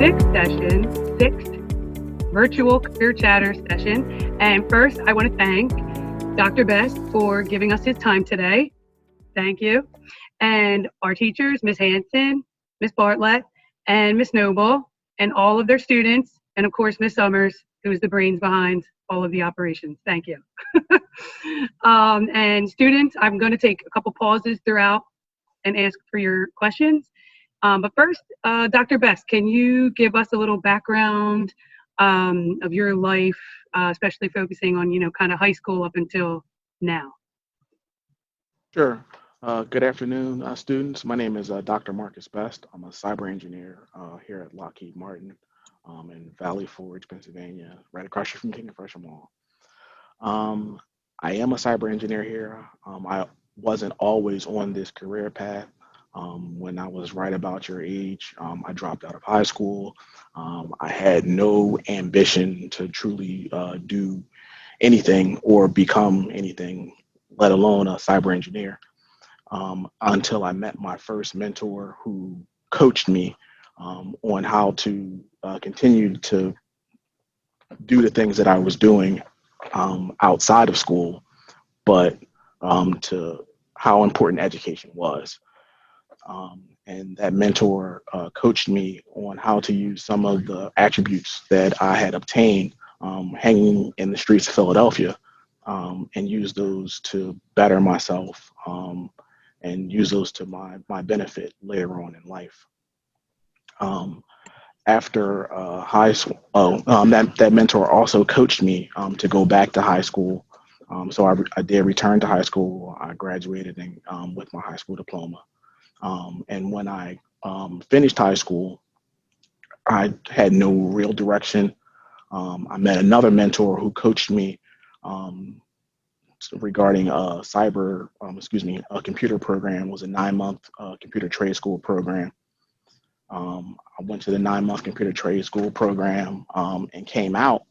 sixth virtual career chatter session. And first, I want to thank Dr. Best for giving us his time today. Thank you. And our teachers, Ms. Hanson, Ms. Bartlett, and Ms. Noble, and all of their students, and of course, Ms. Summers, who's the brains behind all of the operations. Thank you. And students, I'm going to take a couple pauses throughout and ask for your questions. But first, Dr. Best, can you give us a little background of your life, especially focusing on, kind of high school up until now? Sure. Good afternoon, students. My name is Dr. Marcus Best. I'm a cyber engineer here at Lockheed Martin in Valley Forge, Pennsylvania, right across from King of Prussia Mall. I am a cyber engineer here. I wasn't always on this career path. When I was right about your age, I dropped out of high school. I had no ambition to truly do anything or become anything, let alone a cyber engineer, until I met my first mentor who coached me on how to continue to do the things that I was doing outside of school, but to how important education was. And that mentor coached me on how to use some of the attributes that I had obtained hanging in the streets of Philadelphia, and use those to better myself, and use those to my benefit later on in life. Um, After high school, that mentor also coached me to go back to high school. So I did return to high school. I graduated with my high school diploma. And when I finished high school, I had no real direction. I met another mentor who coached me um, regarding a computer program. It was a 9-month computer trade school program. I went to the 9-month computer trade school program and came out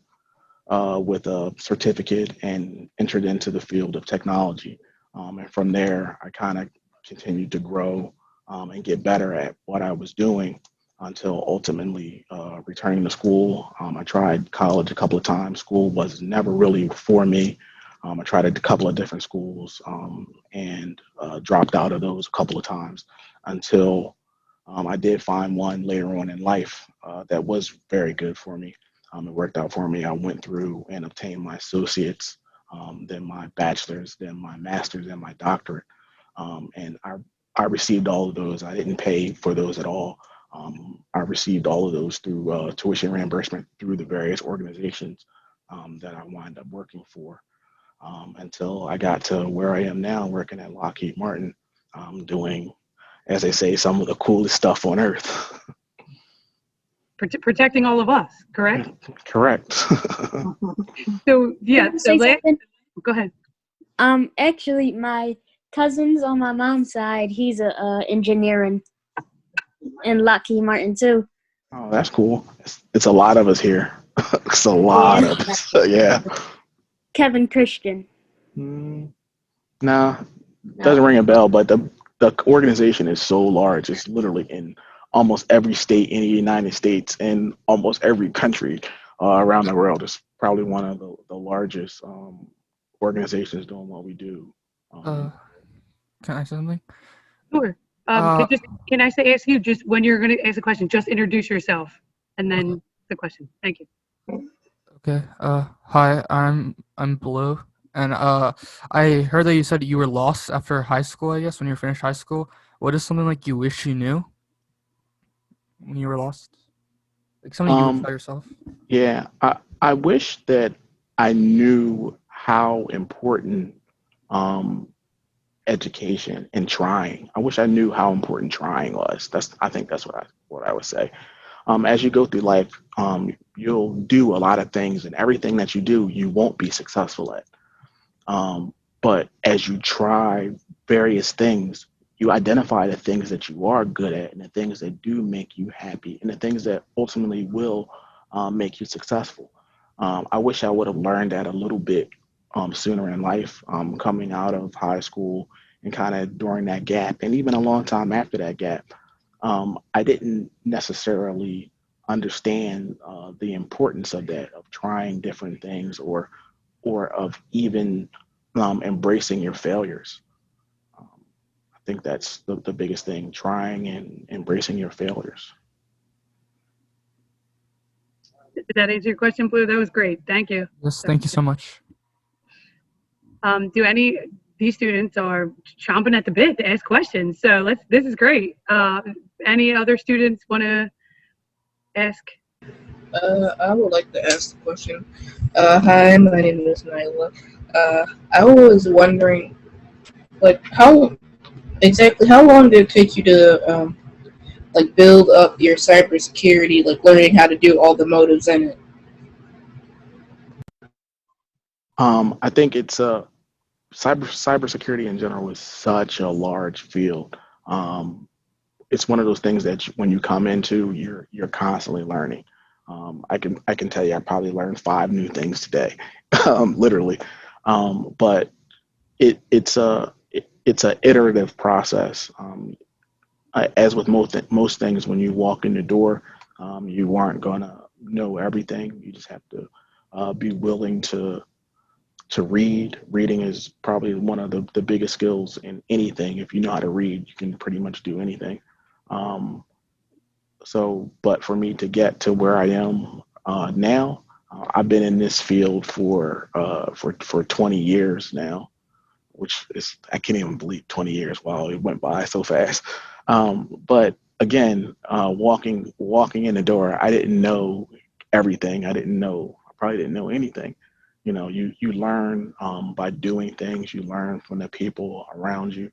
with a certificate and entered into the field of technology. And from there, I kind of continued to grow and get better at what I was doing until ultimately returning to school. I tried college a couple of times. School was never really for me. I tried a couple of different schools and dropped out of those a couple of times until I did find one later on in life that was very good for me. It worked out for me. I went through and obtained my associates, then my bachelor's, then my master's, and my doctorate. And I received all of those. I didn't pay for those at all. I received all of those through tuition reimbursement through the various organizations that I wound up working for, until I got to where I am now, working at Lockheed Martin, doing, as they say, some of the coolest stuff on earth. Protecting all of us, correct? Correct. So yeah, Can I say something? go ahead. Actually, my cousins on my mom's side, he's a engineer in Lockheed Martin too. Oh, that's cool. It's a lot of us here. It's a lot Yeah. of us. Yeah. Kevin Christian. Mm, nah, doesn't No. ring a bell, but the organization is so large. It's literally in almost every state in the United States and almost every country around the world. It's probably one of the largest organizations doing what we do. Uh, Um, can I say something? Sure. Uh, Can I ask you just when you're going to ask a question, just introduce yourself and then the question. Thank you. okay. Hi, I'm Blue, and I heard that you said you were lost after high school. I guess when you finished high school, what is something like you wish you knew when you were lost? Like something you wish um, about yourself. yeah, I wish that I knew how important um, education and trying. I wish I knew how important trying was. I think that's what I would say. As you go through life, you'll do a lot of things, and everything that you do, you won't be successful at. But as you try various things, you identify the things that you are good at and the things that do make you happy and the things that ultimately will make you successful. I wish I would have learned that a little bit sooner in life, coming out of high school and kind of during that gap, and even a long time after that gap. I didn't necessarily understand the importance of that, of trying different things, or of even embracing your failures. Um, I think that's the biggest thing, trying and embracing your failures. Did that answer your question, Blue? That was great. Thank you. Yes, That was thank you so much. Do any these students are chomping at the bit to ask questions? So this is great. Any other students want to ask? I would like to ask the question. Hi, my name is Nyla. I was wondering, like, how long did it take you to, like, build up your cybersecurity, like, learning how to do all the motives in it? I think it's cybersecurity in general is such a large field. Um, it's one of those things that when you come into, you're constantly learning. I can tell you, I probably learned 5 new things today, literally. But it's a iterative process. As with most things, when you walk in the door, you aren't gonna know everything. You just have to be willing to read. Reading is probably one of the biggest skills in anything. If you know how to read, you can pretty much do anything. Um, but for me to get to where I am now, I've been in this field for 20 years now, which is, I can't even believe 20 years. Wow, it went by so fast. But again, walking in the door, I didn't know everything. I probably didn't know anything. You learn by doing things. You learn from the people around you,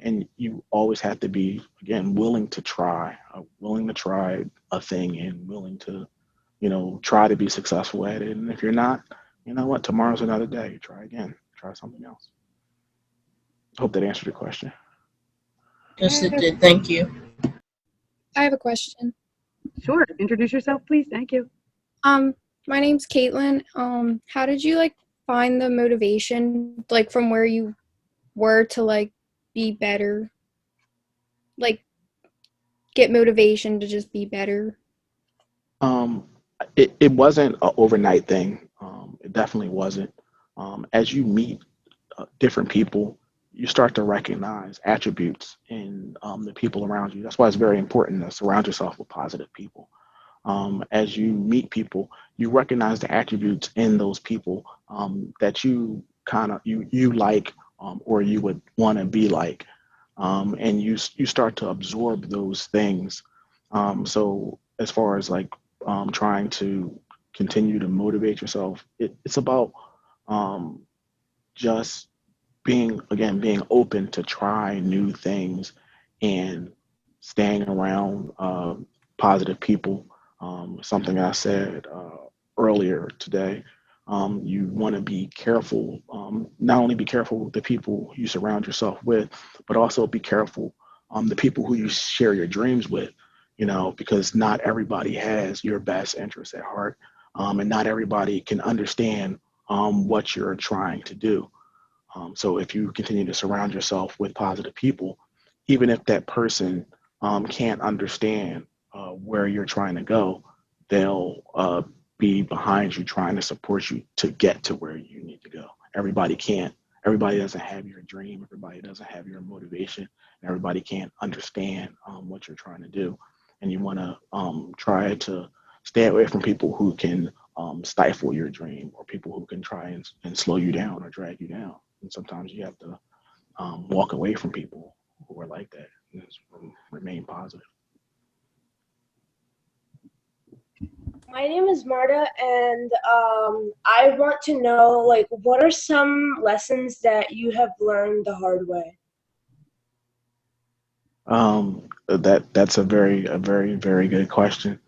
and you always have to be, again, willing to try a thing, and willing to, try to be successful at it. And if you're not, you know what? Tomorrow's another day. Try again. Try something else. Hope that answered your question. Yes, it did. Thank you. I have a question. Sure. Introduce yourself, please. Thank you. My name's Caitlin. How did you find the motivation from where you were to be better? Get motivation to just be better? Um, it wasn't an overnight thing. It definitely wasn't. As you meet different people, you start to recognize attributes in the people around you. That's why it's very important to surround yourself with positive people. As you meet people, you recognize the attributes in those people that you like, or you would want to be like, and you start to absorb those things. So as far as trying to continue to motivate yourself, it's about um, just being open to try new things, and staying around positive people. Something I said earlier today. You want to be careful, not only be careful with the people you surround yourself with, but also be careful the people who you share your dreams with, because not everybody has your best interests at heart, and not everybody can understand what you're trying to do. So if you continue to surround yourself with positive people, even if that person can't understand where you're trying to go, they'll be behind you, trying to support you to get to where you need to go. Everybody can't. Everybody doesn't have your dream. Everybody doesn't have your motivation. And everybody can't understand what you're trying to do. And you want to try to stay away from people who can stifle your dream, or people who can try and slow you down or drag you down. And sometimes you have to walk away from people who are like that, and just remain positive. My name is Marta, and I want to know, what are some lessons that you have learned the hard way? That's a very, very good question.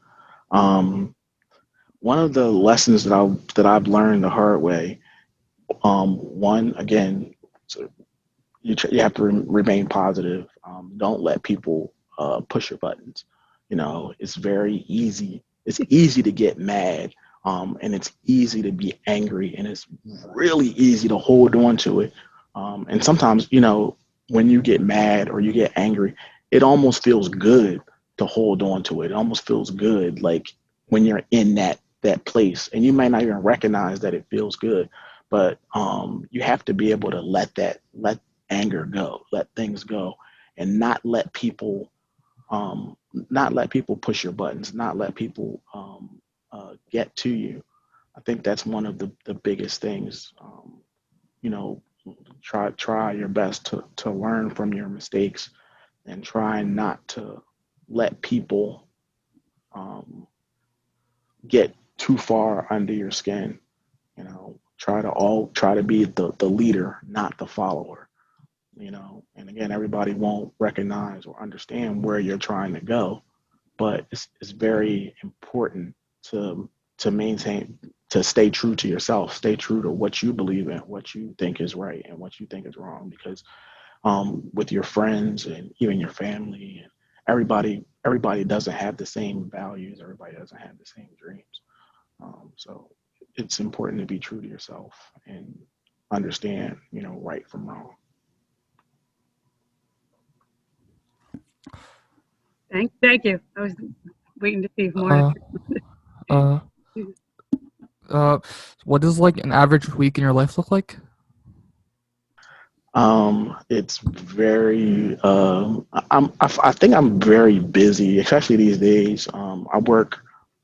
Um, One of the lessons that I've learned the hard way, one, again, so you have to remain positive. Don't let people push your buttons. It's very easy. It's easy to get mad, and it's easy to be angry, and it's really easy to hold on to it. And sometimes, when you get mad or you get angry, it almost feels good to hold on to it. It almost feels good, like when you're in that place, and you might not even recognize that it feels good, but you have to be able to let anger go, let things go, and not let people push your buttons, not let people get to you. I think that's one of the biggest things. You know, try your best to learn from your mistakes, and try not to let people get too far under your skin. You know, try to be the leader, not the follower. You know, and again, everybody won't recognize or understand where you're trying to go, but it's very important to maintain, to stay true to yourself, stay true to what you believe in, what you think is right and what you think is wrong, because with your friends and even your family, and everybody doesn't have the same values, everybody doesn't have the same dreams. So it's important to be true to yourself and understand, you know, right from wrong. Thank you. I was waiting to see if more. Uh, uh, uh, what does like an average week in your life look like? It's very, I think I'm very busy, especially these days. I work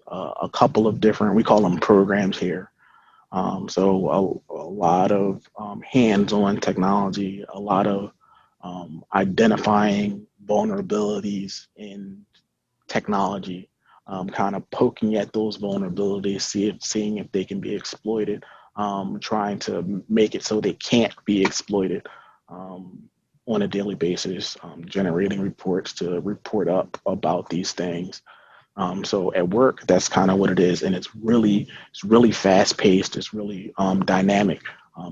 a couple of different, we call them programs here. So a lot of hands-on technology, a lot of identifying vulnerabilities in technology, kind of poking at those vulnerabilities, seeing if they can be exploited, trying to make it so they can't be exploited um, on a daily basis, generating reports to report up about these things. So at work, that's kind of what it is, and it's really fast paced. It's really dynamic.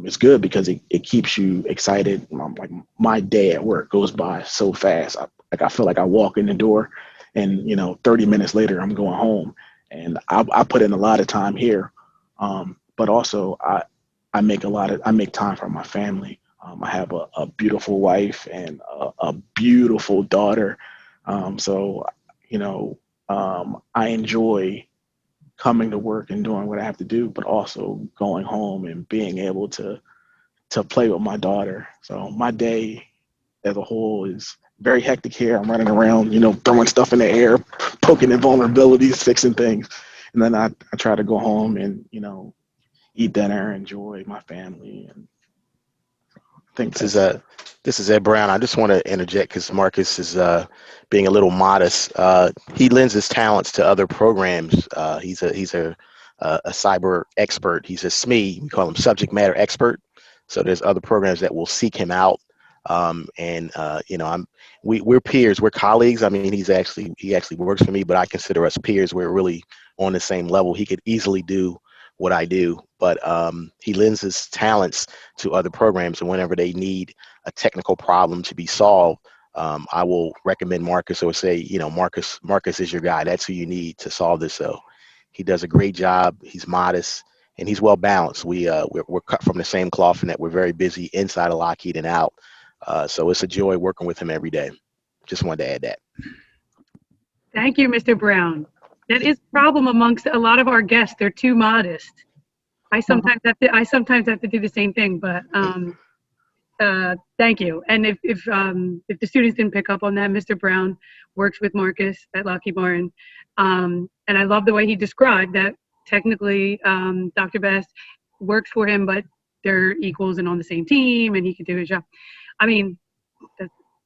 It's good because it keeps you excited. Like my day at work goes by so fast. I feel like I walk in the door, and 30 minutes later I'm going home. And I put in a lot of time here, but also I make time for my family. I have a beautiful wife and a beautiful daughter. So you know I enjoy coming to work and doing what I have to do, but also going home and being able to play with my daughter. So my day as a whole is very hectic here. I'm running around, throwing stuff in the air, poking at vulnerabilities, fixing things. And then I try to go home and, eat dinner, enjoy my family. And I think This is this is Ed Brown. I just want to interject because Marcus is being a little modest. He lends his talents to other programs. He's a cyber expert. He's a SME. We call him subject matter expert. So there's other programs that will seek him out. We're peers. We're colleagues. I mean, he actually works for me, but I consider us peers. We're really on the same level. He could easily do what I do, but he lends his talents to other programs, and whenever they need a technical problem to be solved, I will recommend Marcus or say, Marcus is your guy. That's who you need to solve this. So he does a great job. He's modest and he's well balanced. We're cut from the same cloth in that we're very busy inside of Lockheed and out. So it's a joy working with him every day. Just wanted to add that. Thank you, Mr. Brown. That is a problem amongst a lot of our guests. They're too modest. I sometimes have to do the same thing, but thank you. And if the students didn't pick up on that, Mr. Brown works with Marcus at Lockheed Martin, and I love the way he described that. Technically, Dr. Best works for him, but they're equals and on the same team, and he can do his job. I mean,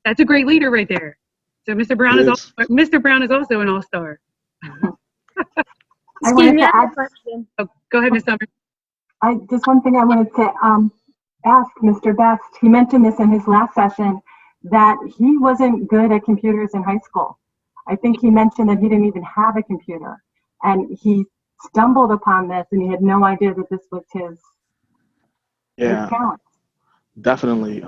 that's a great leader right there. So Mr. Brown is also an all-star. Excuse me, I have a question. Oh, go ahead, Ms. Summers. Just one thing I wanted to ask Mr. Best. He mentioned this in his last session, that he wasn't good at computers in high school. I think he mentioned that he didn't even have a computer, and he stumbled upon this, and he had no idea that this was his talent. Definitely.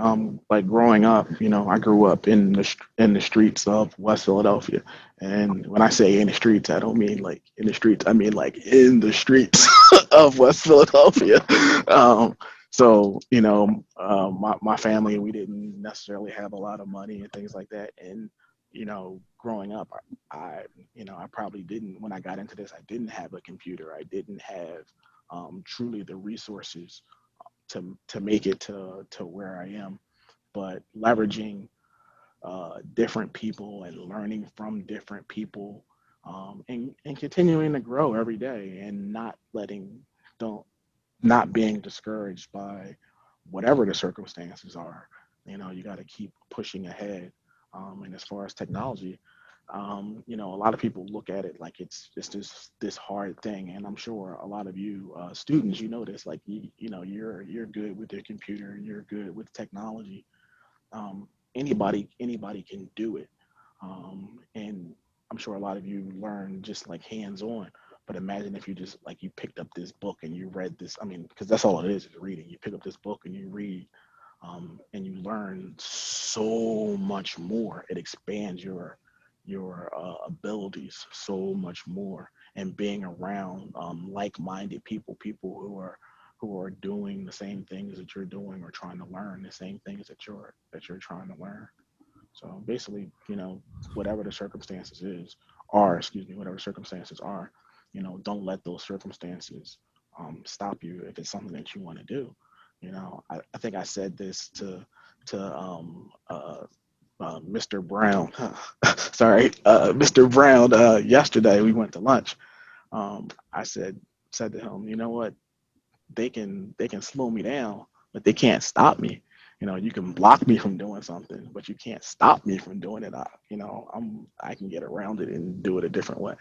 Like growing up, I grew up in the streets of West Philadelphia. And when I say in the streets, I don't mean like in the streets. I mean like in the streets of West Philadelphia. So, my family, we didn't necessarily have a lot of money and things like that. And growing up, I probably didn't, when I got into this, I didn't have a computer. I didn't have truly the resources to make it to where I am. But leveraging different people and learning from different people, and continuing to grow every day, and don't not being discouraged by whatever the circumstances are. You got to keep pushing ahead. And as far as technology, a lot of people look at it like it's just this hard thing, and I'm sure a lot of you students, this, like you're good with your computer, you're good with technology. Anybody can do it, and I'm sure a lot of you learn just like hands on. But imagine if you just like you picked up this book and you read this. I mean, because that's all it is reading. You pick up this book and you read, and you learn so much more. It expands your abilities so much more, and being around like-minded people who are doing the same things that you're doing, or trying to learn the same things that you're trying to learn. So basically, whatever the circumstances whatever circumstances are, don't let those circumstances stop you if it's something that you want to do. I think I said this to Mr. Brown. Sorry, Mr. Brown. Yesterday we went to lunch. I said to him, you know what? They can slow me down, but they can't stop me. You can block me from doing something, but you can't stop me from doing it. I can get around it and do it a different way.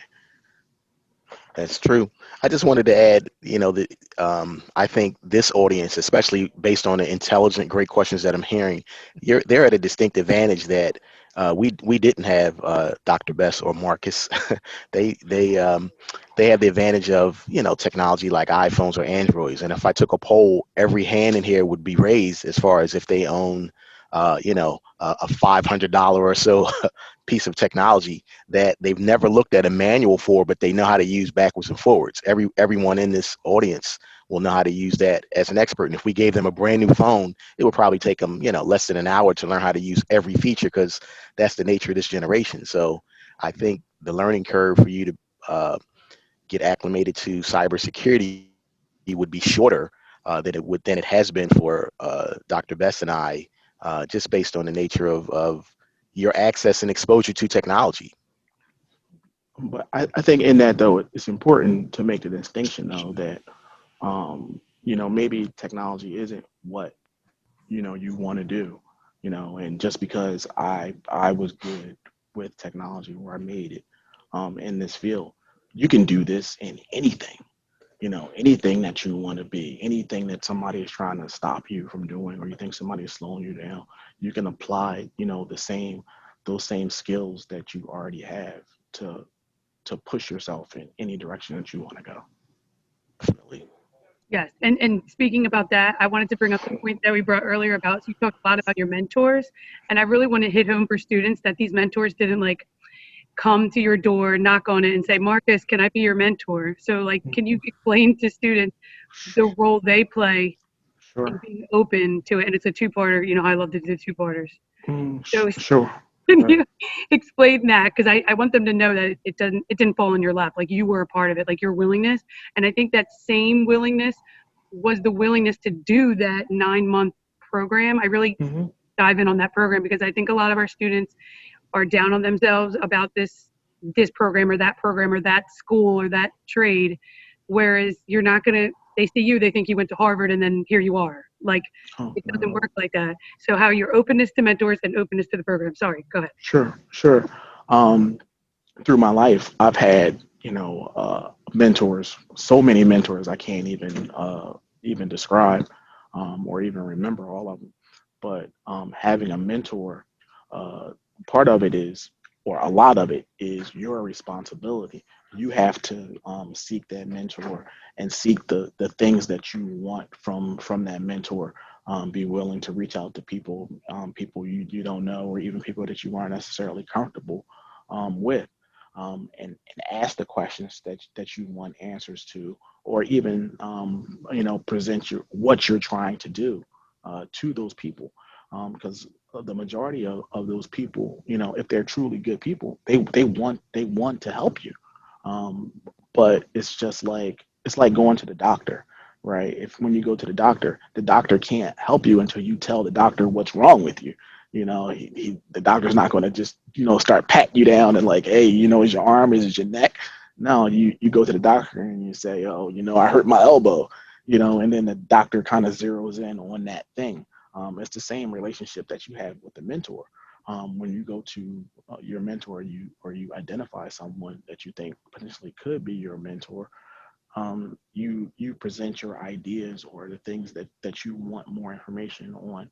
That's true. I just wanted to add, that I think this audience, especially based on the intelligent, great questions that I'm hearing, they're at a distinct advantage that we didn't have Dr. Best or Marcus. They have the advantage of technology like iPhones or Androids. And if I took a poll, every hand in here would be raised as far as if they own a $500 or so piece of technology that they've never looked at a manual for, but they know how to use backwards and forwards. Everyone in this audience will know how to use that as an expert. And if we gave them a brand new phone, it would probably take them, less than an hour to learn how to use every feature, because that's the nature of this generation. So I think the learning curve for you to get acclimated to cybersecurity would be shorter than it has been for Dr. Best and I, just based on the nature of your access and exposure to technology. But I think in that though, it's important to make the distinction though that maybe technology isn't what you want to do, and just because I was good with technology, where I made it in this field, you can do this in anything. Anything that you want to be, anything that somebody is trying to stop you from doing, or you think somebody is slowing you down, you can apply, those same skills that you already have to push yourself in any direction that you want to go. Definitely. Yes, and speaking about that, I wanted to bring up the point that we brought earlier about, so you talked a lot about your mentors, and I really want to hit home for students that these mentors didn't like come to your door, knock on it, and say, Marcus, can I be your mentor? So like, can you explain to students the role they play in Sure. being open to it? And it's a two-parter, I love to do two-parters. So Sure. can you explain that? Because I want them to know that it didn't fall in your lap. Like you were a part of it, like your willingness. And I think that same willingness was the willingness to do that 9-month program. I really Mhm. dive in on that program because I think a lot of our students are down on themselves about this program or that school or that trade. Whereas you're not going to, they see you, they think you went to Harvard and then here you are. Like Oh, it doesn't no. work like that. So how your openness to mentors and openness to the program. Sorry, go ahead. Sure. Um, Through my life, I've had, mentors, so many mentors I can't even describe, or even remember all of them. But having a mentor, uh, part of it is, or a lot of it is your responsibility. You have to seek that mentor and seek the things that you want from that mentor. Be willing to reach out to people you don't know, or even people that you aren't necessarily comfortable with, and ask the questions that you want answers to, or even present what you're trying to do to those people, because the majority of those people, if they're truly good people, they want to help you. Um, but it's like going to the doctor, right? If when you go to the doctor can't help you until you tell the doctor what's wrong with you. The doctor's not going to just start patting you down and like, hey, is your arm, is it your neck? No, you go to the doctor and you say, oh, I hurt my elbow, and then the doctor kind of zeroes in on that thing. It's the same relationship that you have with the mentor. When you go to your mentor, you identify someone that you think potentially could be your mentor. You present your ideas or the things that you want more information on,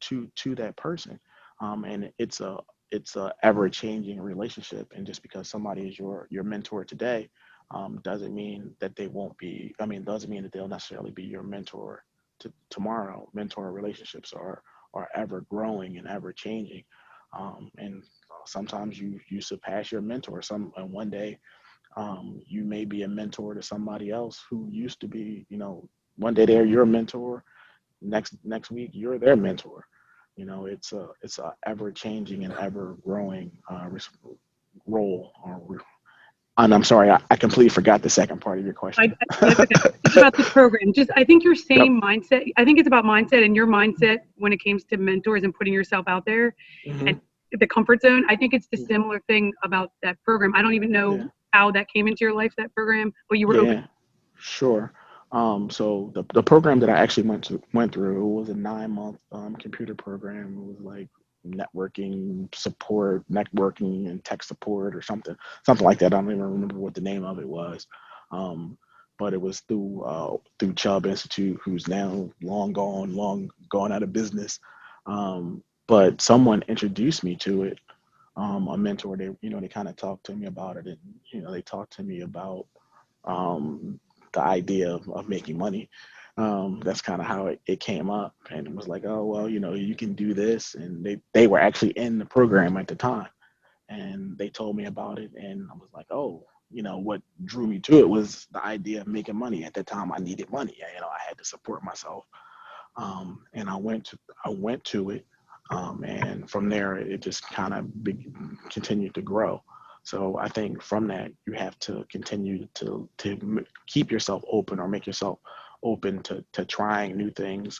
to that person, and it's a ever changing relationship. And just because somebody is your mentor today, doesn't mean that they won't be. I mean, doesn't mean that they'll necessarily be your mentor tomorrow. Mentor relationships are ever growing and ever changing, and sometimes you surpass your mentor. And one day, you may be a mentor to somebody else who used to be. One day they're your mentor. Next week you're their mentor. It's a ever changing and ever growing role. And I'm sorry, I completely forgot the second part of your question. That's okay. It's about the program. Just, I think your Yep. same mindset. I think it's about mindset and your mindset when it comes to mentors and putting yourself out there Hmm. and the comfort zone. I think it's the similar thing about that program. I don't even know Yeah. how that came into your life, that program, but you were open. Yeah. Sure. So the program that I actually went through, it was a 9 month computer program. It was like networking support, networking and tech support or something like that. I don't even remember what the name of it was. Um, but it was through Chubb Institute, who's now long gone out of business. But someone introduced me to it. A mentor, they kind of talked to me about it, and they talked to me about um, the idea of making money. That's kind of how it came up, and it was like, oh well, you can do this, and they were actually in the program at the time, and they told me about it, and I was like, oh, what drew me to it was the idea of making money. At that time, I needed money. I had to support myself, and I went to it, and from there it just kind of continued to grow. So I think from that you have to continue to keep yourself open or make yourself open to trying new things,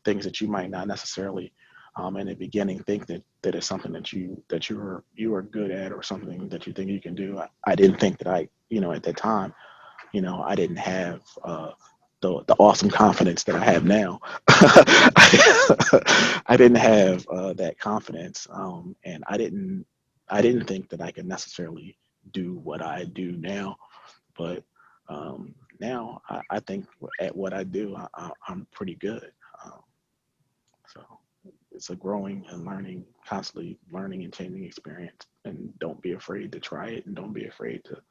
things that you might not necessarily in the beginning think that is something that you are good at or something that you think you can do. I didn't think that at that time, I didn't have the awesome confidence that I have now. I didn't have that confidence, and I didn't think that I could necessarily do what I do now. But now I think at what I do, I'm pretty good. Um, so it's a growing and learning, constantly learning and changing experience. And don't be afraid to try it, and don't be afraid to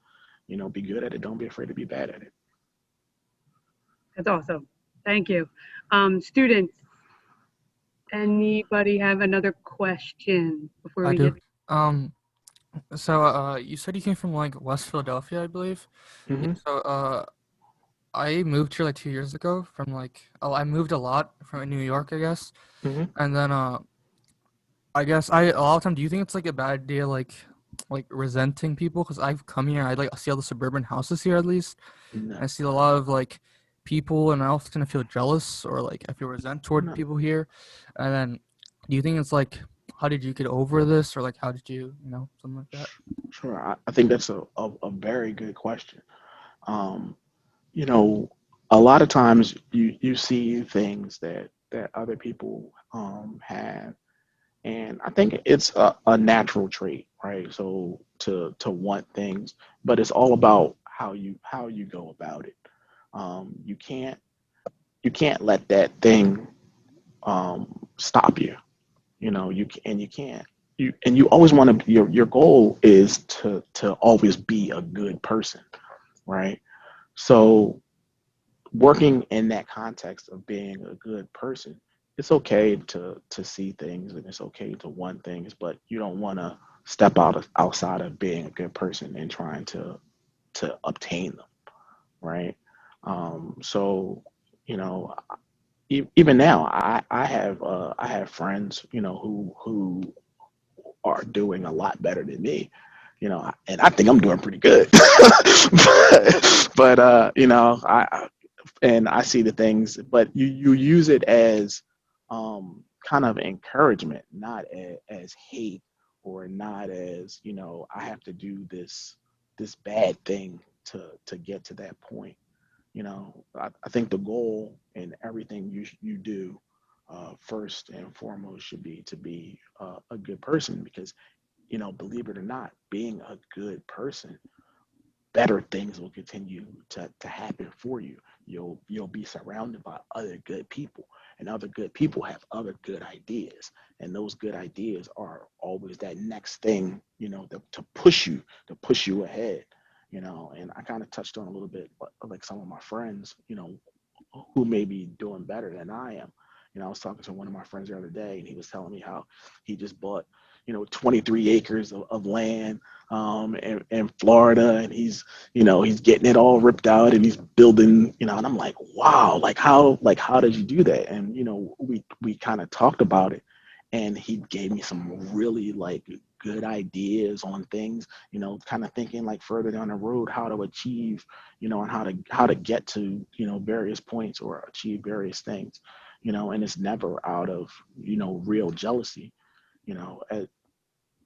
be good at it. Don't be afraid to be bad at it. That's awesome. Thank you. Students, anybody have another question before I we do. get? Um, so you said you came from like West Philadelphia, I believe. Yeah, Hmm. so I moved here like 2 years ago from I moved a lot from New York, I guess. Hmm. And then I guess a lot of time, do you think it's like a bad idea like resenting people? Because I've come here, I like see all the suburban houses here at least. No, I see a lot of like people, and I often feel jealous or like I feel resent toward no. people here. And then, do you think it's like, how did you get over this, or like how did you, something like that? Sure. I think that's a very good question. Um, you know, a lot of times you see things that other people have, and I think it's a natural trait, right? So to want things, but it's all about how you go about it. You can't let that thing stop you. You can't. You always want to. Your goal is to always be a good person, right? So working in that context of being a good person, it's okay to see things and it's okay to want things, but you don't want to step outside of being a good person and trying to obtain them, right? So you know even now, I have friends, you know, who are doing a lot better than me, you know, and I think I'm doing pretty good. But you know, and I see the things, but you use it as kind of encouragement, not as hate, or not as, you know, I have to do this bad thing to get to that point. You know, I think the goal in everything you do, first and foremost, should be to be a good person, because, you know, believe it or not, being a good person, better things will continue to happen for you. You'll be surrounded by other good people, and other good people have other good ideas, and those good ideas are always that next thing, you know, to push you ahead. You know, and I kind of touched on a little bit, like some of my friends, you know, who may be doing better than I am. You know, I was talking to one of my friends the other day, and he was telling me how he just bought, you know, 23 acres of land in Florida, and he's, you know, he's getting it all ripped out, and he's building, you know, and I'm like, wow, like how did you do that? And you know, we kind of talked about it, and he gave me some really like good ideas on things, you know, kind of thinking like further down the road how to achieve, you know, and how to get to, you know, various points or achieve various things, you know, and it's never out of, you know, real jealousy, you know.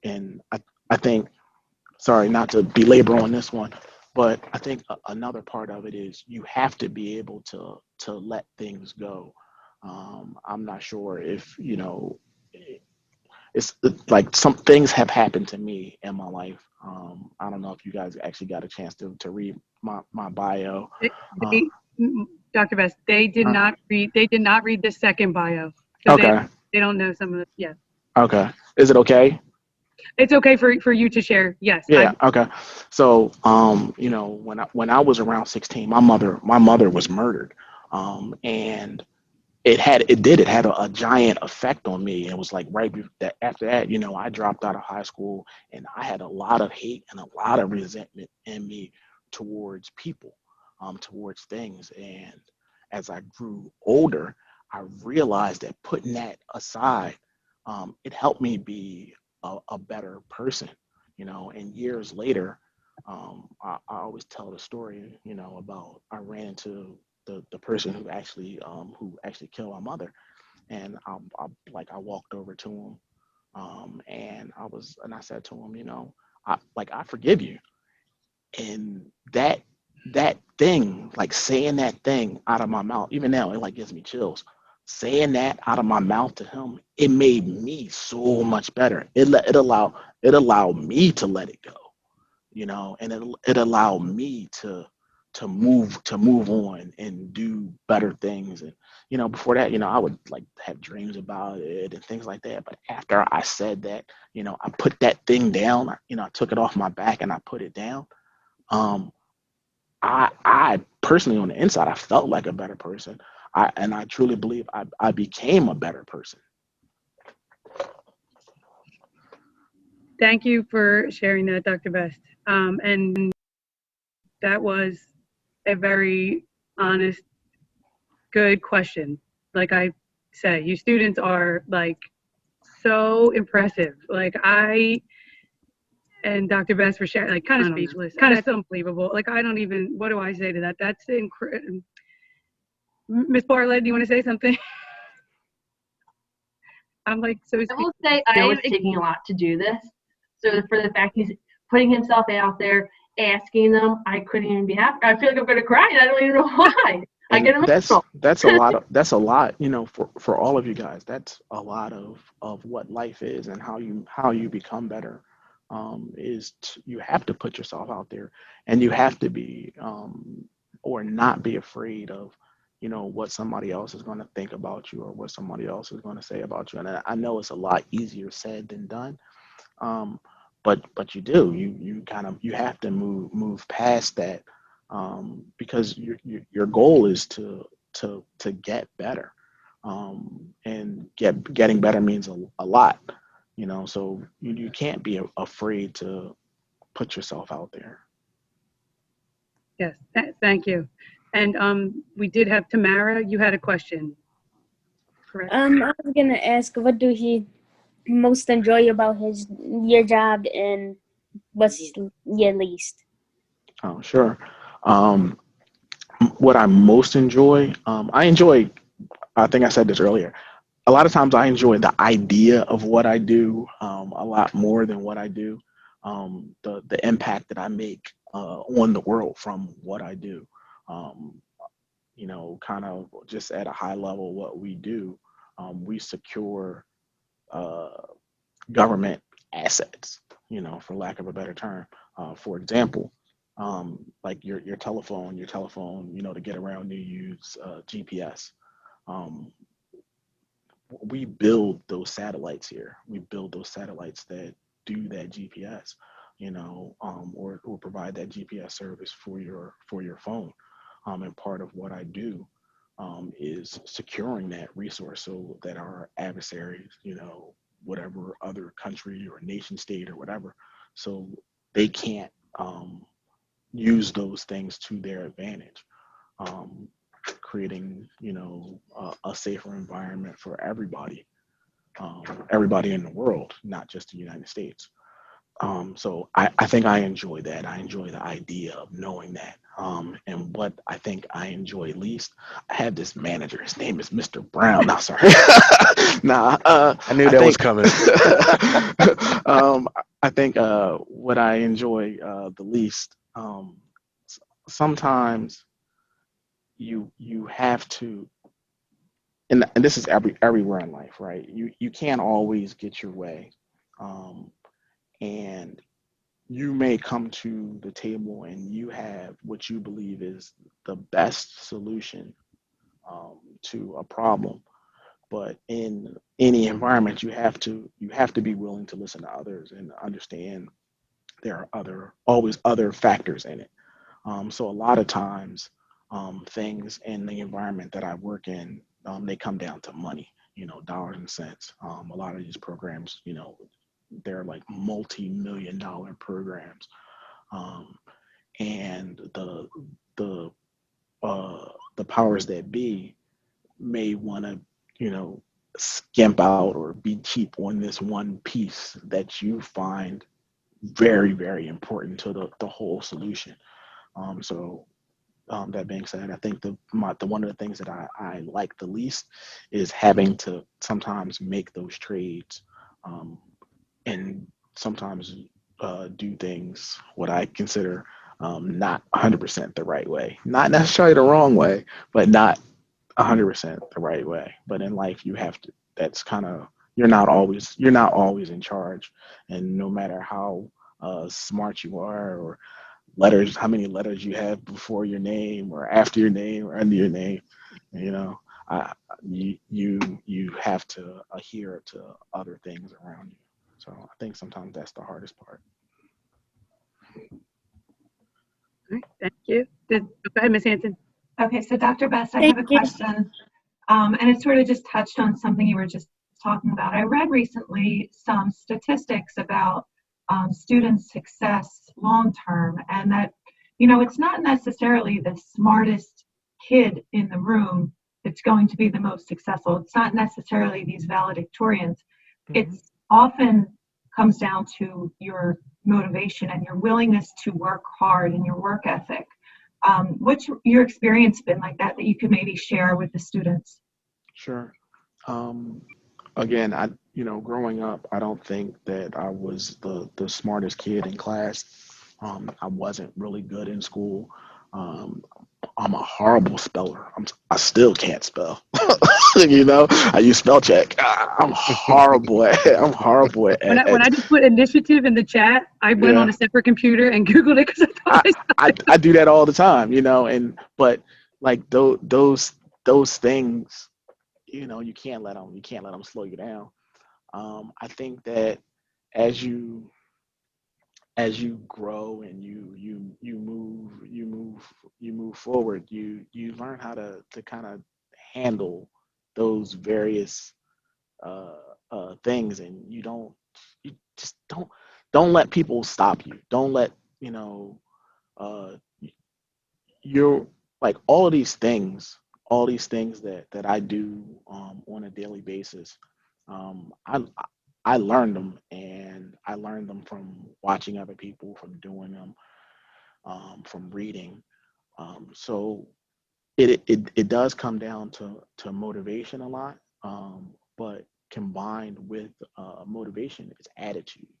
And I think, sorry, not to belabor on this one, but I think another part of it is you have to be able to let things go. I'm not sure if, you know, it's like some things have happened to me in my life. I don't know if you guys actually got a chance to read my bio. They, Uh, they- Dr. Best, they did uh, not read. They did not read the second bio, so okay, they don't know some of the. Yeah, okay. Is it okay? it's okay for you to share. Yes, Yeah, okay. So, you know, when I was around 16, my mother was murdered, and it had a giant effect on me. It was like that after that, you know, I dropped out of high school, and I had a lot of hate and a lot of resentment in me towards people, towards things. And as I grew older, I realized that putting that aside, it helped me be a better person, you know. And years later, I always tell the story, you know, about I ran into the person who actually killed my mother, and I walked over to him, and I said to him, you know, I forgive you. And that thing, like saying that thing out of my mouth, even now it like gives me chills. Saying that out of my mouth to him, it made me so much better. It allowed me to let it go, you know, and it allowed me to move on and do better things. And you know, before that, you know, I would like have dreams about it and things like that. But after I said that, you know, I put that thing down. You know, I took it off my back and I put it down. Um, I personally, on the inside, I felt like a better person. I truly believe I became a better person. thank you for sharing that, Dr. Best. And that was a very honest, good question. Like I say, you students are like so impressive. Like I and Dr. Best for sharing, like kind of speechless. Kind of unbelievable. Like I don't even. What do I say to that? That's incredible. Miss Bartlett, do you want to say something? I'm like so. I will say I was taking a lot to do this. So for the fact he's putting himself out there, asking them, I couldn't even be happy. I feel like I'm going to cry, and I don't even know why. I And get emotional. that's a lot, you know, for all of you guys. That's a lot of what life is, and how you become better. You have to put yourself out there, and you have to be or not be afraid of, you know, what somebody else is going to think about you, or what somebody else is going to say about you. And I know it's a lot easier said than done, um, but you kind of you have to move past that, because your goal is to get better, and getting better means a lot, you know. So you can't be afraid to put yourself out there. Yes, thank you. And we did have Tamara. You had a question. correct? I was gonna ask, what do he most enjoy about your job, and what's your least? Oh, sure. Um, what I most enjoy, I think I said this earlier. A lot of times I enjoy the idea of what I do a lot more than what I do. The impact that I make on the world from what I do. Um, kind of just at a high level, what we do, we secure uh, government assets, for lack of a better term. For example, like your telephone, to get around, you use GPS. Um, we build those satellites here. We build those satellites that do that GPS, or provide that GPS service for your phone. And part of what I do is securing that resource so that our adversaries, whatever other country or nation state or whatever, so they can't use those things to their advantage. Um, Creating, a safer environment for everybody in the world, not just the United States. So I think I enjoy that. I enjoy the idea of knowing that. And what I think I enjoy least, I have this manager. His name is Mr. Brown. No, sorry. Nah. I knew that was coming. I think what I enjoy the least. Sometimes you have to, and this is everywhere in life, right? You can't always get your way, and you may come to the table and you have what you believe is the best solution to a problem. But in any environment, you have to be willing to listen to others and understand there are always other factors in it. So a lot of times, things in the environment that I work in, they come down to money, dollars and cents. A lot of these programs, they're like multi-million dollar programs, um, and the the powers that be may want to, skimp out or be cheap on this one piece that you find very, very important to the whole solution. So that being said, I think the one of the things that I like the least is having to sometimes make those trades, um, and sometimes do things what I consider not 100% the right way, not necessarily the wrong way, but not 100% the right way. But in life, you have to. That's kind of, you're not always in charge, and no matter how smart you are, or letters, how many letters you have before your name or after your name or under your name, you know, I, you have to adhere to other things around you. So I think sometimes that's the hardest part. All right, thank you. Go ahead, Ms. Hanson. Okay, so Dr. Best, I Thank have a you. question, and it sort of just touched on something you were just talking about. I read recently some statistics about student success long term, and that, it's not necessarily the smartest kid in the room that's going to be the most successful. It's not necessarily these valedictorians. It's often comes down to your motivation and your willingness to work hard and your work ethic. What's your experience been like that you could maybe share with the students? Sure. Again, growing up, I don't think that I was the smartest kid in class. I wasn't really good in school. Um, I'm a horrible speller. I still can't spell. I use spell check. I'm horrible at When I just put initiative in the chat, I went on yeah. a separate computer and Googled it because I thought I do that all the time, but like those things, you can't let them slow you down. I think that as you grow and you move forward, you learn how to kind of handle those various uh, things, and you just don't let people stop you. Don't let you know uh, you're like all of these things all these things that I do on a daily basis, I learned them, and I learned them from watching other people, from doing them, from reading. So it does come down to motivation a lot, but combined with motivation is attitude.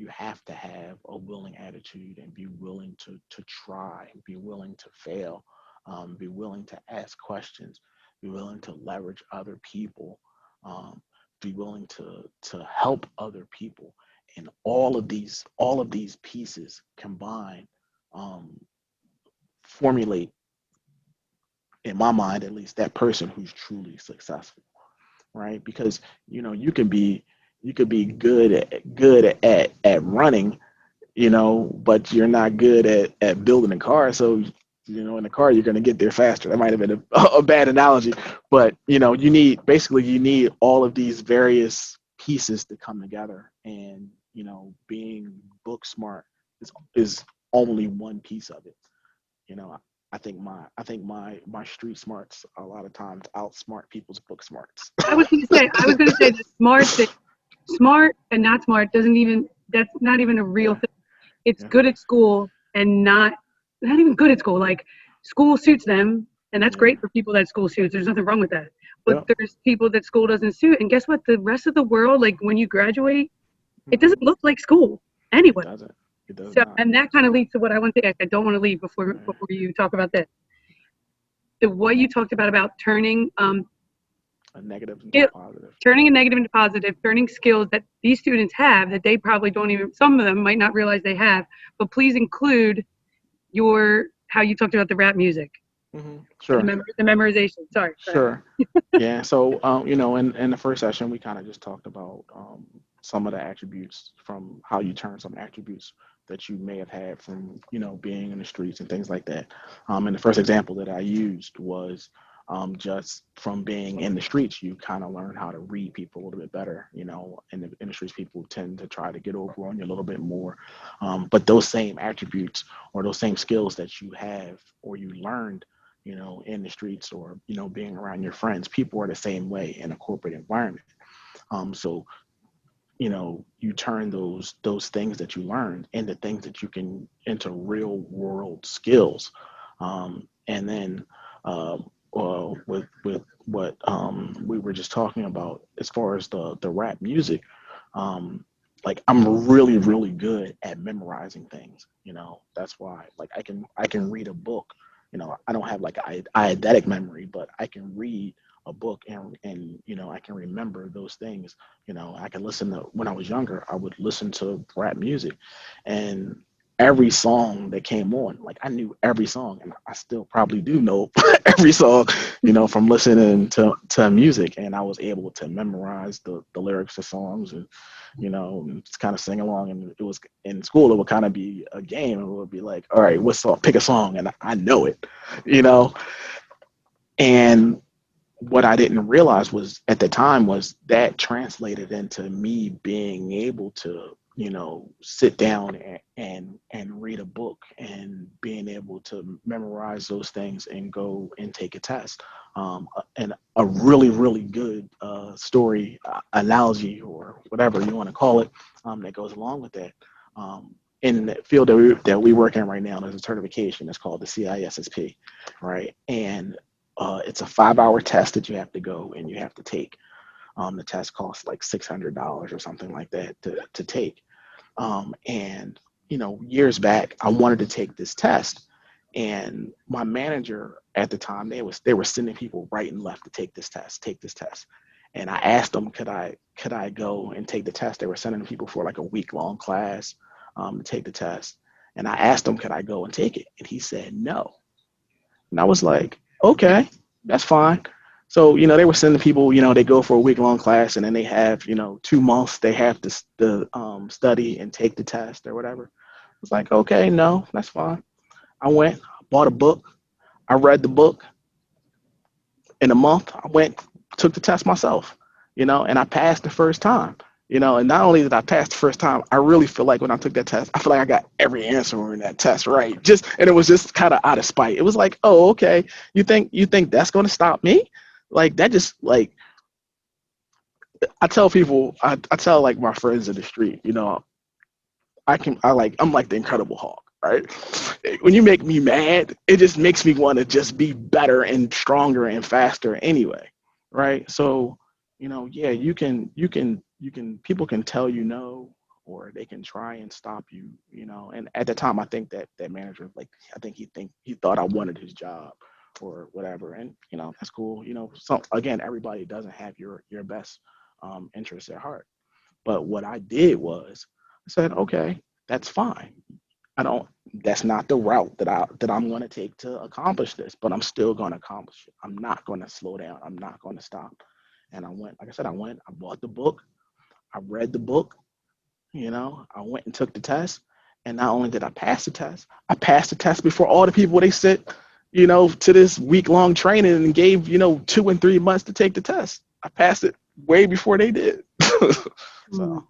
You have to have a willing attitude and be willing to try, be willing to fail, be willing to ask questions, be willing to leverage other people, um, be willing to help other people, and all of these pieces combined um, formulate, in my mind at least, that person who's truly successful, right? Because you could be good at running, but you're not good at building a car. So, in a car, you're going to get there faster. That might have been a bad analogy, but you need all of these various pieces to come together. And, being book smart is only one piece of it. You know, I think my street smarts a lot of times outsmart people's book smarts. I was gonna say the smart thing, smart and not smart doesn't even, that's not even a real Yeah, thing. It's yeah, good at school and not even good at school. Like school suits them, and that's yeah, great for people that school suits. There's nothing wrong with that. But yeah. there's people that school doesn't suit, and guess what? The rest of the world, like when you graduate, it Hmm. doesn't look like school It anyway. doesn't. It does So, not. and that kind of leads to what I want to ask. I don't want to leave before Right. you talk about this. The what you talked about turning A negative into a skill, positive. turning a negative into positive, turning skills that these students have that they probably don't even, some of them might not realize they have. But please include your how you talked about the rap music and Sure. the memorization. Sorry, go ahead. Sure. Yeah. So, in the first session, we kind of just talked about some of the attributes, from how you turn some attributes that you may have had from, being in the streets and things like that. And the first example that I used was just from being in the streets, you kind of learn how to read people a little bit better. In the streets, people tend to try to get over on you a little bit more. But those same attributes or those same skills that you have or you learned, in the streets, or, being around your friends, people are the same way in a corporate environment. So, you turn those things that you learned into things that you can into real world skills. And then with what we were just talking about as far as the rap music, um, like I'm really really good at memorizing things. That's why, like, I can read a book. I don't have like eidetic memory, but I can read a book, and I can remember those things. I can listen to, when I was younger, I would listen to rap music, and every song that came on, like I knew every song, and I still probably do know every song, from listening to music, and I was able to memorize the lyrics of songs, and just kind of sing along. And it was in school, it would kind of be a game. It would be like, all right, what song? Pick a song, and I know it, you know. And what I didn't realize was at the time was that translated into me being able to, sit down and read a book, and being able to memorize those things and go and take a test. And a really, really good story, analogy, or whatever you want to call it, that goes along with that. In the field that we work in right now, there's a certification. It's called the CISSP, right? And it's a 5-hour test that you have to go and you have to take. The test costs like $600 or something like that to take. And years back, I wanted to take this test, and my manager at the time, they were sending people right and left to take this test. And I asked them, could I go and take the test? They were sending people for like a week long class to take the test. And I asked him, could I go and take it? And he said no. And I was like, okay, that's fine. So, they were sending people, they go for a week long class, and then they have, 2 months they have to study and take the test or whatever. I was like, okay, no, that's fine. I went, bought a book. I read the book. In a month, I went, took the test myself, and I passed the first time. And not only did I pass the first time, I really feel like when I took that test, I feel like I got every answer in that test right. And it was just kind of out of spite. It was like, oh, okay, you think that's going to stop me? Like that just like I tell people, I tell like my friends in the street, I'm like the Incredible Hulk, right? When you make me mad, it just makes me want to just be better and stronger and faster anyway, right? So, yeah, people can tell you no, or they can try and stop you, And at the time, I think that manager, like, I think he thought I wanted his job or whatever, and that's cool. So again, everybody doesn't have your best interests at heart. But what I did was I said, okay, that's fine. I don't. That's not the route that I'm going to take to accomplish this. But I'm still going to accomplish it. I'm not going to slow down. I'm not going to stop. And I went. Like I said, I went. I bought the book. I read the book. I went and took the test. And not only did I pass the test, I passed the test before all the people they sent, to this week-long training and gave 2 and 3 months to take the test. I passed it way before they did. So.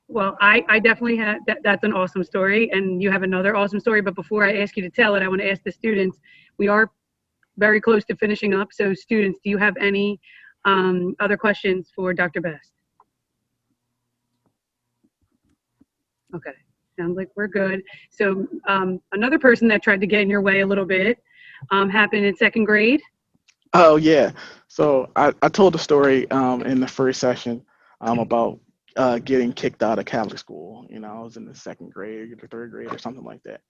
Well, I definitely have that's an awesome story, and you have another awesome story. But before I ask you to tell it, I want to ask the students. We are very close to finishing up. So, students, do you have any other questions for Dr. Best? Okay, sounds like we're good. So, another person that tried to get in your way a little bit happened in 2nd grade. Oh yeah. So I told the story in the first session about getting kicked out of Catholic school. I was in the 2nd grade or 3rd grade or something like that,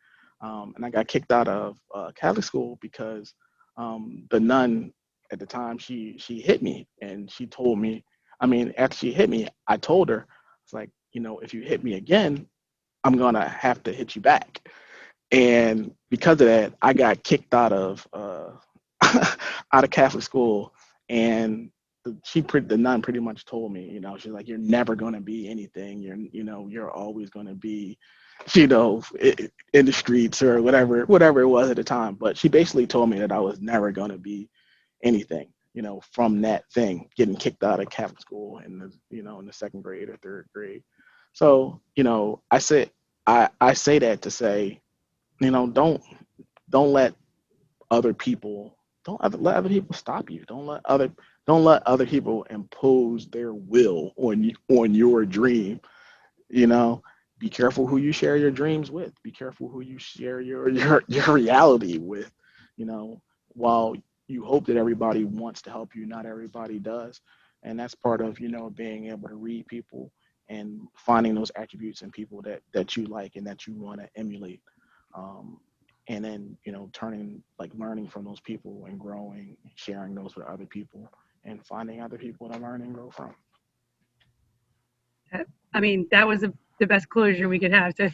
and I got kicked out of Catholic school because the nun at the time she hit me, and she told me. I mean, after she hit me, I told her, it's like, if you hit me again, I'm gonna have to hit you back. And because of that, I got kicked out of out of Catholic school, and the nun pretty much told me, she's like, you're never going to be anything. You're always going to be, in the streets or whatever it was at the time. But she basically told me that I was never going to be anything, from that thing, getting kicked out of Catholic school in the 2nd grade or 3rd grade. So, I say that to say, don't let other people let other people stop you. Don't let other people impose their will on your dream. Be careful who you share your dreams with. Be careful who you share your reality with. While you hope that everybody wants to help you, not everybody does, and that's part of being able to read people and finding those attributes in people that you like and that you want to emulate. And then learning from those people and growing, sharing those with other people, and finding other people to learn and grow from. I mean, that was the best closure we could have. So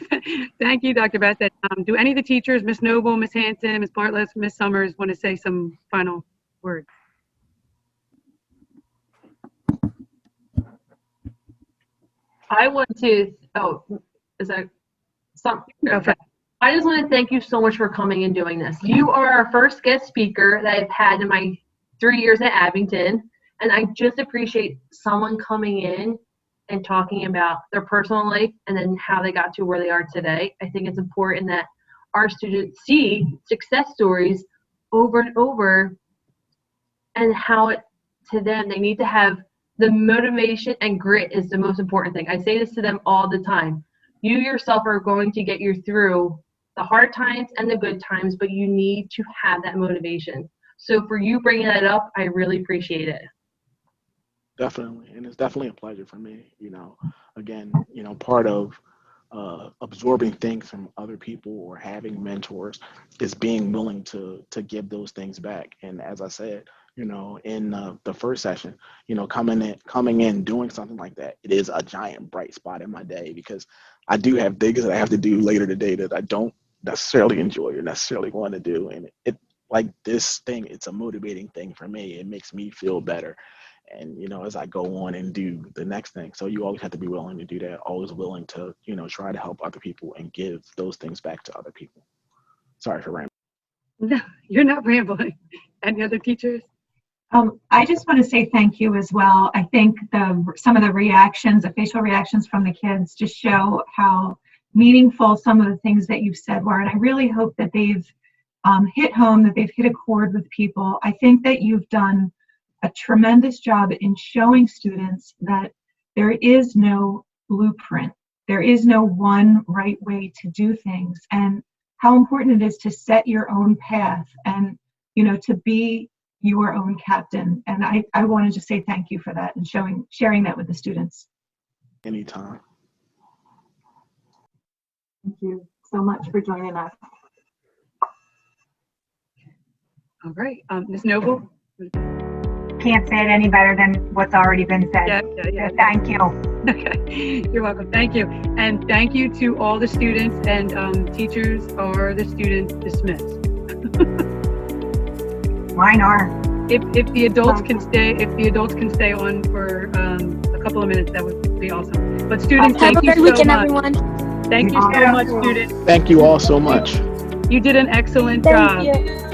thank you, Dr. Best. Do any of the teachers, Miss Noble, Miss Hanson, Miss Bartlett, Miss Summers, want to say some final words? I want to, is that something? Okay. I just want to thank you so much for coming and doing this. You are our first guest speaker that I've had in my 3 years at Abington, and I just appreciate someone coming in and talking about their personal life and then how they got to where they are today. I think it's important that our students see success stories over and over, and how it to them, they need to have the motivation, and grit is the most important thing. I say this to them all the time. You yourself are going to get you through the hard times and the good times, but you need to have that motivation. So for you bringing that up, I really appreciate it. Definitely, and it's definitely a pleasure for me. Again, part of absorbing things from other people or having mentors is being willing to give those things back. And as I said, in the first session, coming in, doing something like that, it is a giant bright spot in my day, because I do have things that I have to do later today that I don't necessarily enjoy or necessarily want to do. And it like this thing, it's a motivating thing for me. It makes me feel better. And, as I go on and do the next thing. So you always have to be willing to do that, always willing to, try to help other people and give those things back to other people. Sorry for rambling. No, you're not rambling. Any other teachers? I just want to say thank you as well. I think some of the reactions, the facial reactions from the kids just show how meaningful some of the things that you've said were. And I really hope that they've hit home, that they've hit a chord with people. I think that you've done a tremendous job in showing students that there is no blueprint. There is no one right way to do things, and how important it is to set your own path and, to be your own captain. And I wanted to say thank you for that and sharing that with the students. Anytime. Thank you so much for joining us. All right, Ms. Noble. Can't say it any better than what's already been said. Yeah. So thank you. Okay, you're welcome. Thank you. And thank you to all the students and teachers or the students dismissed. Mine are. If the adults can stay on for a couple of minutes, that would be awesome. But students, Have a thank you great so weekend, much. everyone. Thank you so much, students. Thank you all so much. You did an excellent Thank job. you.